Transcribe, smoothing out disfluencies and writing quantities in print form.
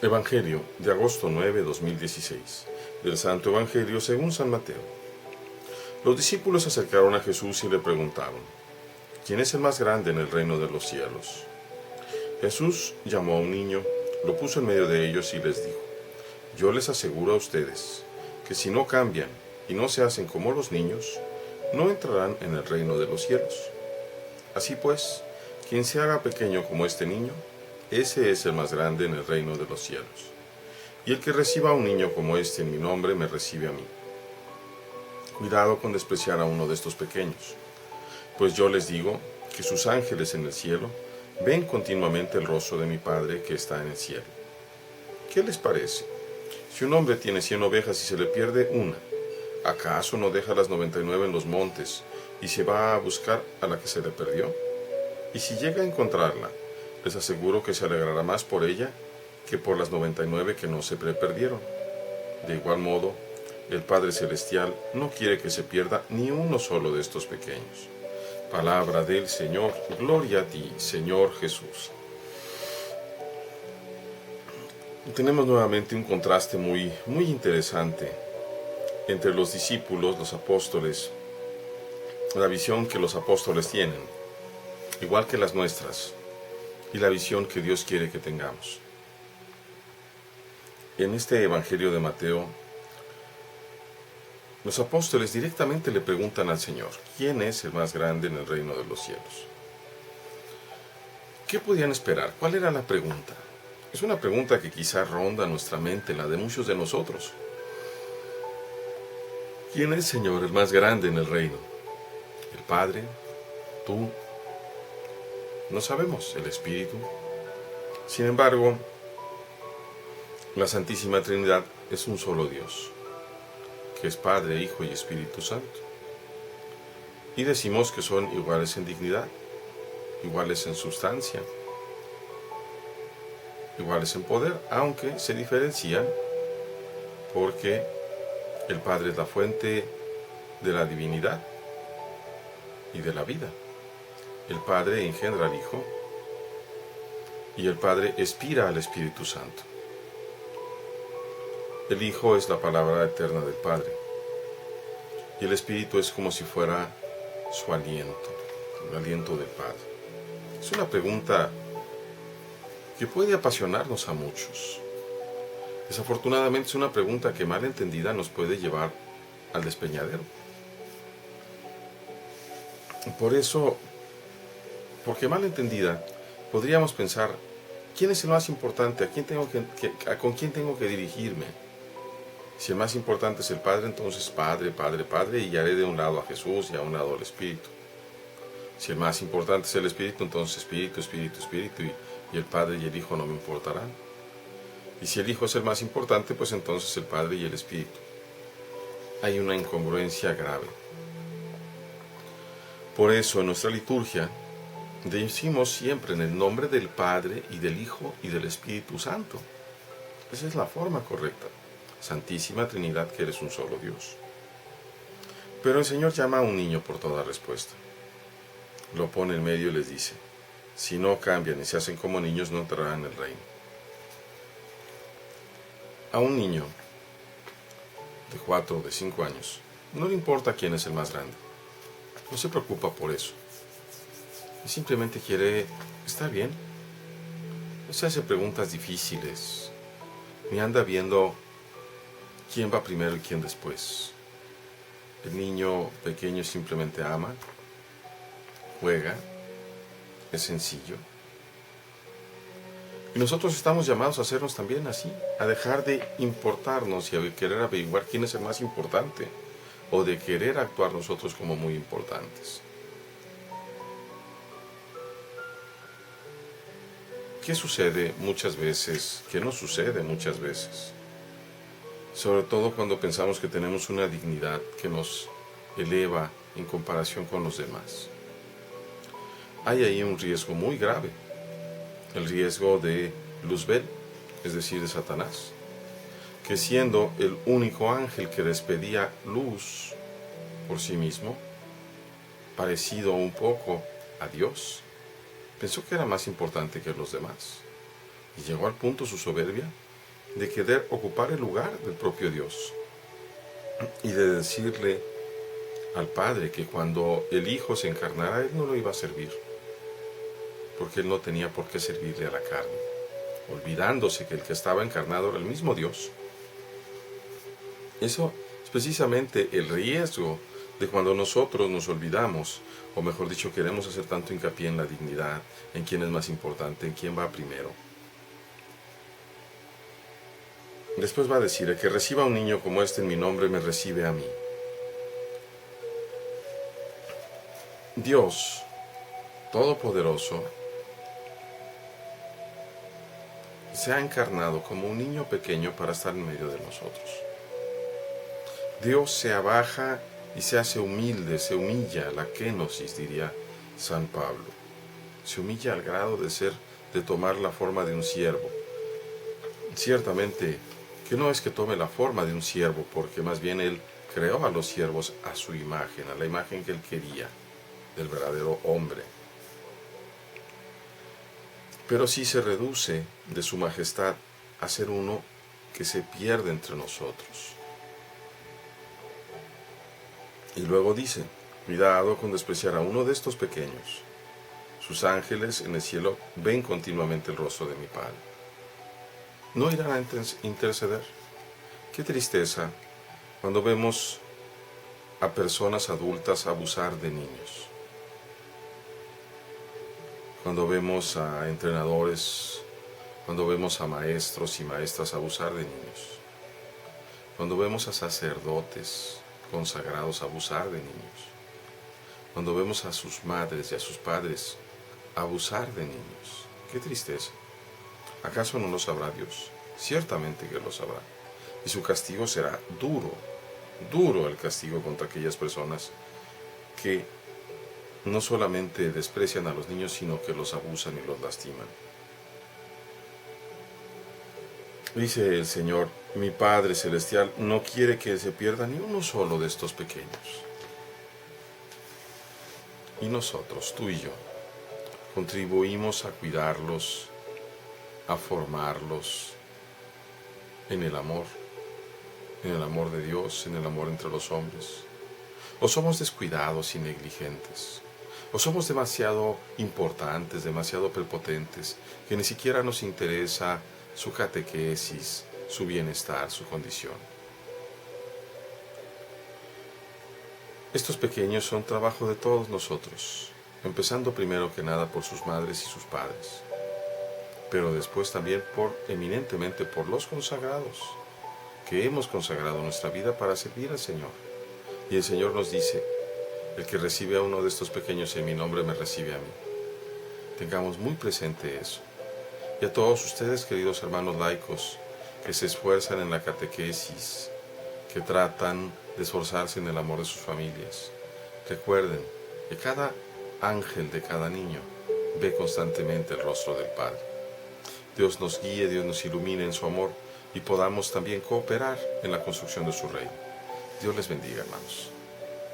Evangelio de agosto 9, 2016, del Santo Evangelio según San Mateo. Los discípulos se acercaron a Jesús y le preguntaron: ¿Quién es el más grande en el reino de los cielos? Jesús llamó a un niño, lo puso en medio de ellos y les dijo: Yo les aseguro a ustedes que si no cambian y no se hacen como los niños, no entrarán en el reino de los cielos. Así pues, quien se haga pequeño como este niño, ese es el más grande en el reino de los cielos. Y el que reciba a un niño como este en mi nombre, me recibe a mí. Cuidado con despreciar a uno de estos pequeños, pues yo les digo que sus ángeles en el cielo ven continuamente el rostro de mi Padre que está en el cielo. ¿Qué les parece? Si un hombre tiene 100 ovejas y se le pierde una, ¿acaso no deja las 99 en los montes y se va a buscar a la que se le perdió? Y si llega a encontrarla, les aseguro que se alegrará más por ella que por las 99 que no se le perdieron. De igual modo, el Padre Celestial no quiere que se pierda ni uno solo de estos pequeños. Palabra del Señor, gloria a ti, Señor Jesús. Tenemos nuevamente un contraste muy interesante entre los discípulos, los apóstoles, la visión que los apóstoles tienen, igual que las nuestras, y la visión que Dios quiere que tengamos. En este Evangelio de Mateo, los apóstoles directamente le preguntan al Señor: ¿quién es el más grande en el reino de los cielos? ¿Qué podían esperar? ¿Cuál era la pregunta? Es una pregunta que quizá ronda nuestra mente, la de muchos de nosotros. ¿Quién es, Señor, el más grande en el reino? ¿El Padre? ¿Tú? No sabemos. ¿El Espíritu? Sin embargo, la Santísima Trinidad es un solo Dios, que es Padre, Hijo y Espíritu Santo. Y decimos que son iguales en dignidad, iguales en sustancia, iguales en poder, aunque se diferencian porque el Padre es la fuente de la divinidad y de la vida. El Padre engendra al Hijo y el Padre expira al Espíritu Santo. El Hijo es la palabra eterna del Padre y el Espíritu es como si fuera su aliento, el aliento del Padre. Es una pregunta que puede apasionarnos a muchos. Desafortunadamente es una pregunta que mal entendida nos puede llevar al despeñadero. Por eso, porque mal entendida, podríamos pensar: ¿quién es el más importante? ¿Con quién tengo que dirigirme? Si el más importante es el Padre, entonces Padre, Padre, Padre, y haré de un lado a Jesús y a un lado al Espíritu. Si el más importante es el Espíritu, entonces Espíritu, Espíritu, Espíritu, y el Padre y el Hijo no me importarán. Y si el Hijo es el más importante, pues entonces el Padre y el Espíritu. Hay una incongruencia grave. Por eso en nuestra liturgia decimos siempre en el nombre del Padre y del Hijo y del Espíritu Santo. Esa es la forma correcta. Santísima Trinidad, que eres un solo Dios. Pero el Señor llama a un niño por toda respuesta. Lo pone en medio y les dice: si no cambian y se hacen como niños, no entrarán en el reino. A un niño de 4 o de 5 años no le importa quién es el más grande. No se preocupa por eso. Él simplemente quiere estar bien. No se hace preguntas difíciles, ni anda viendo quién va primero y quién después. El niño pequeño simplemente ama, juega, es sencillo. Y nosotros estamos llamados a hacernos también así, a dejar de importarnos y a querer averiguar quién es el más importante, o de querer actuar nosotros como muy importantes. ¿Qué sucede muchas veces? ¿Qué no sucede muchas veces? Sobre todo cuando pensamos que tenemos una dignidad que nos eleva en comparación con los demás. Hay ahí un riesgo muy grave, el riesgo de Luzbel, es decir, de Satanás, que siendo el único ángel que despedía luz por sí mismo, parecido un poco a Dios, pensó que era más importante que los demás, y llegó al punto su soberbia de querer ocupar el lugar del propio Dios y de decirle al Padre que cuando el Hijo se encarnara, Él no lo iba a servir, porque Él no tenía por qué servirle a la carne, olvidándose que el que estaba encarnado era el mismo Dios. Eso es precisamente el riesgo de cuando nosotros nos olvidamos, o mejor dicho, queremos hacer tanto hincapié en la dignidad, en quién es más importante, en quién va primero. Después va a decir: el que reciba a un niño como este en mi nombre, me recibe a mí. Dios Todopoderoso se ha encarnado como un niño pequeño para estar en medio de nosotros. Dios se abaja y se hace humilde, se humilla, la kenosis, diría San Pablo. Se humilla al grado de tomar la forma de un siervo. Ciertamente que no es que tome la forma de un siervo, porque más bien Él creó a los siervos a su imagen, a la imagen que Él quería, del verdadero hombre. Pero sí se reduce de su majestad a ser uno que se pierde entre nosotros. Y luego dice: cuidado con despreciar a uno de estos pequeños. Sus ángeles en el cielo ven continuamente el rostro de mi Padre. ¿No irán a interceder? Qué tristeza cuando vemos a personas adultas abusar de niños. Cuando vemos a entrenadores, cuando vemos a maestros y maestras abusar de niños. Cuando vemos a sacerdotes consagrados abusar de niños. Cuando vemos a sus madres y a sus padres abusar de niños. Qué tristeza. ¿Acaso no lo sabrá Dios? Ciertamente que lo sabrá. Y su castigo será duro, duro el castigo contra aquellas personas que no solamente desprecian a los niños, sino que los abusan y los lastiman. Dice el Señor: mi Padre Celestial no quiere que se pierda ni uno solo de estos pequeños. Y nosotros, tú y yo, contribuimos a cuidarlos, a formarlos en el amor de Dios, en el amor entre los hombres. O somos descuidados y negligentes, o somos demasiado importantes, demasiado prepotentes, que ni siquiera nos interesa su catequesis, su bienestar, su condición. Estos pequeños son trabajo de todos nosotros, empezando primero que nada por sus madres y sus padres, pero después también eminentemente por los consagrados, que hemos consagrado nuestra vida para servir al Señor. Y el Señor nos dice: el que recibe a uno de estos pequeños en mi nombre, me recibe a mí. Tengamos muy presente eso. Y a todos ustedes, queridos hermanos laicos, que se esfuerzan en la catequesis, que tratan de esforzarse en el amor de sus familias, recuerden que cada ángel de cada niño ve constantemente el rostro del Padre. Dios nos guíe, Dios nos ilumine en su amor y podamos también cooperar en la construcción de su reino. Dios les bendiga, hermanos.